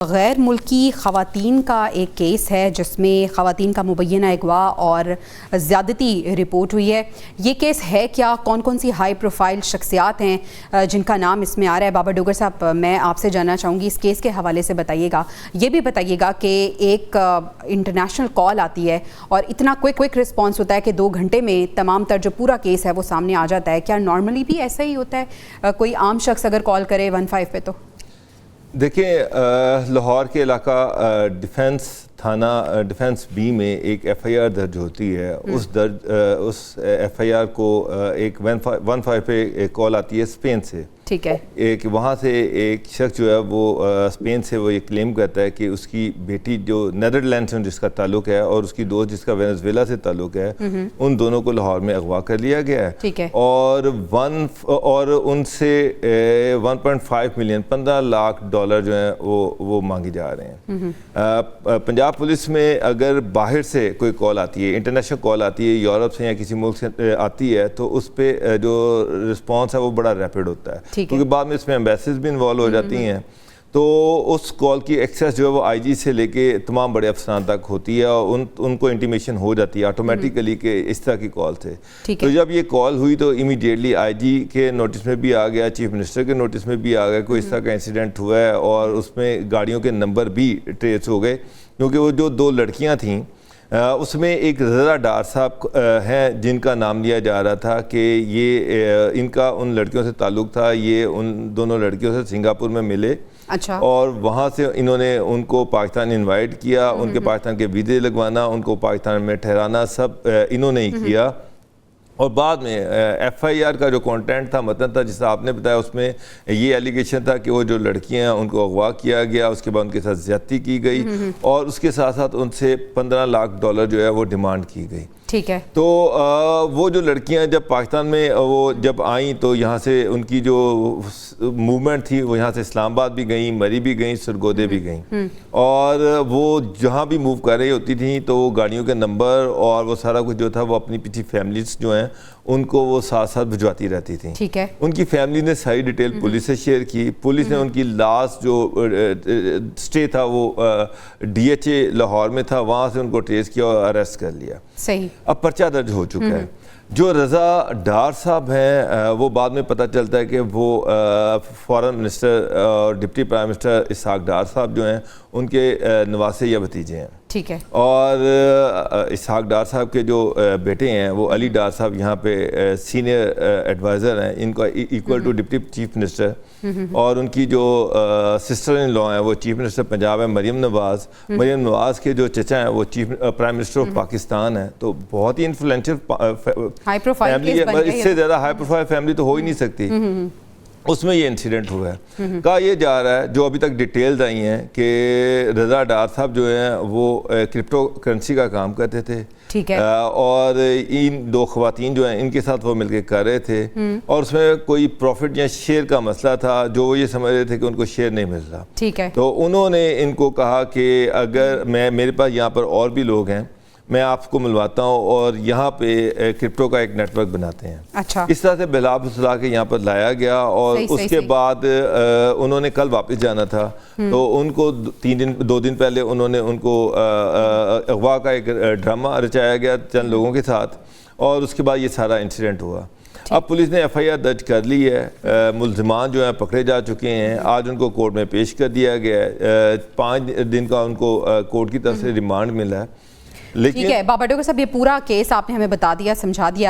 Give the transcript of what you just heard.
غیر ملکی خواتین کا ایک کیس ہے جس میں خواتین کا مبینہ اغوا اور زیادتی رپورٹ ہوئی ہے۔ یہ کیس ہے کیا؟ کون کون سی ہائی پروفائل شخصیات ہیں جن کا نام اس میں آ رہا ہے؟ بابا ڈوگر صاحب، میں آپ سے جاننا چاہوں گی اس کیس کے حوالے سے بتائیے گا۔ یہ بھی بتائیے گا کہ ایک انٹرنیشنل کال آتی ہے اور اتنا کوئک رسپانس ہوتا ہے کہ 2 گھنٹے میں تمام تر جو پورا کیس ہے وہ سامنے آ جاتا ہے۔ کیا نارملی بھی ایسا ہی ہوتا ہے؟ کوئی عام شخص اگر کال کرے 15 پہ تو؟ دیکھیں، لاہور کے علاقہ ڈیفنس تھانہ ڈیفنس بی میں ایک ایف آئی آر درج ہوتی ہے۔ اس ایف آئی آر کو ایک 15 پہ کال آتی ہے اسپین سے، ٹھیک ہے، ایک وہاں سے ایک شخص جو ہے وہ اسپین سے وہ یہ کلیم کرتا ہے کہ اس کی بیٹی جو نیدرلینڈ سے جس کا تعلق ہے اور اس کی دوست جس کا وینزویلا سے تعلق ہے، ان دونوں کو لاہور میں اغوا کر لیا گیا ہے، ٹھیک ہے، اور ان سے 1.5 ملین $15 لاکھ جو ہیں وہ مانگی جا رہے ہیں۔ پنجاب پولیس میں اگر باہر سے کوئی کال آتی ہے، انٹرنیشنل کال آتی ہے، یورپ سے یا کسی ملک سے آتی ہے، تو اس پہ جو رسپانس ہے وہ بڑا ریپڈ ہوتا ہے، کیونکہ بعد میں اس میں ایمبیسیز بھی انوالو ہو جاتی ہیں، تو اس کال کی ایکسیس جو ہے وہ آئی جی سے لے کے تمام بڑے افسران تک ہوتی ہے، اور ان کو انٹیمیشن ہو جاتی ہے آٹومیٹیکلی کہ اس طرح کی کال تھے۔ تو جب یہ کال ہوئی تو امیڈیٹلی آئی جی کے نوٹس میں بھی آ گیا، چیف منسٹر کے نوٹس میں بھی آ گیا، کوئی اس طرح کا انسیڈنٹ ہوا ہے، اور اس میں گاڑیوں کے نمبر بھی ٹریس ہو گئے، کیونکہ وہ جو 2 لڑکیاں تھیں اس میں ایک رضا ڈار صاحب ہیں جن کا نام لیا جا رہا تھا کہ یہ ان کا ان لڑکیوں سے تعلق تھا، یہ ان دونوں لڑکیوں سے سنگاپور میں ملے، اچھا، اور وہاں سے انہوں نے ان کو پاکستان انوائٹ کیا، ان کے پاکستان کے ویزے لگوانا، ان کو پاکستان میں ٹھہرانا، سب انہوں نے ہی کیا۔ اور بعد میں ایف آئی آر کا جو کانٹینٹ تھا، متن تھا، جس آپ نے بتایا، اس میں یہ ایلیگیشن تھا کہ وہ جو لڑکیاں ہیں ان کو اغوا کیا گیا، اس کے بعد ان کے ساتھ زیادتی کی گئی، اور اس کے ساتھ ساتھ ان سے $15 لاکھ جو ہے وہ ڈیمانڈ کی گئی، ٹھیک ہے۔ تو وہ جو لڑکیاں جب پاکستان میں وہ جب آئیں تو یہاں سے ان کی جو موومنٹ تھی وہ یہاں سے اسلام آباد بھی گئیں، مری بھی گئیں، سرگودے بھی گئیں، اور وہ جہاں بھی موو کر رہی ہوتی تھیں تو وہ گاڑیوں کے نمبر اور وہ سارا کچھ جو تھا وہ اپنی پیچھے فیملیز جو ہیں ان کو وہ ساتھ ساتھ بھجواتی رہتی تھیں، ٹھیک ہے۔ ان کی فیملی نے ساری ڈیٹیل پولیس سے شیئر کی، پولیس نے ان کی لاسٹ جو سٹے تھا وہ ڈی ایچ اے لاہور میں تھا، وہاں سے ان کو ٹریس کیا اور اریسٹ کر لیا، صحیح۔ اب پرچہ درج ہو چکا ہے۔ جو رضا ڈار صاحب ہیں وہ بعد میں پتہ چلتا ہے کہ وہ فارن منسٹر اور deputy prime minister Ishaq Dar صاحب جو ہیں ان کے نواسے یا بھتیجے ہیں، ٹھیک ہے، اور اسحاق ڈار صاحب کے جو بیٹے ہیں وہ علی ڈار صاحب یہاں پہ سینئر ایڈوائزر ہیں، ان کا equal to deputy chief minister, اور ان کی جو سسٹر ان لا ہیں وہ چیف منسٹر پنجاب ہیں، مریم نواز کے جو چچا ہیں وہ chief prime minister of Pakistan ہیں۔ تو بہت ہی انفلوئنشل فیملی ہے، اس سے زیادہ ہائی پروفائل فیملی تو ہو ہی نہیں سکتی۔ اس میں یہ انسیڈنٹ ہوا ہے۔ کہا یہ جا رہا ہے، جو ابھی تک ڈیٹیلز آئی ہیں، کہ رضا ڈار صاحب جو ہیں وہ کرپٹو کرنسی کا کام کرتے تھے، ٹھیک ہے، اور ان 2 خواتین جو ہیں ان کے ساتھ وہ مل کے کر رہے تھے، اور اس میں کوئی پروفٹ یا شیئر کا مسئلہ تھا، جو وہ یہ سمجھ رہے تھے کہ ان کو شیئر نہیں مل رہا، ٹھیک ہے۔ تو انہوں نے ان کو کہا کہ اگر میرے پاس یہاں پر اور بھی لوگ ہیں، میں آپ کو ملواتا ہوں، اور یہاں پہ کرپٹو کا ایک نیٹ ورک بناتے ہیں، اچھا، اس طرح سے بلا بسلا کے یہاں پر لایا گیا، اور اس کے بعد انہوں نے کل واپس جانا تھا، تو ان کو 2 دن پہلے انہوں نے ان کو اغوا کا ایک ڈرامہ رچایا گیا چند لوگوں کے ساتھ، اور اس کے بعد یہ سارا انسیڈنٹ ہوا۔ اب پولیس نے ایف آئی آر درج کر لی ہے، ملزمان جو ہیں پکڑے جا چکے ہیں، آج ان کو کورٹ میں پیش کر دیا گیا ہے، 5 دن کا ان کو کورٹ کی طرف سے ریمانڈ ملا ہے۔ ٹھیک ہے بابا ڈوگر صاحب، یہ پورا کیس آپ نے ہمیں بتا دیا، سمجھا دیا۔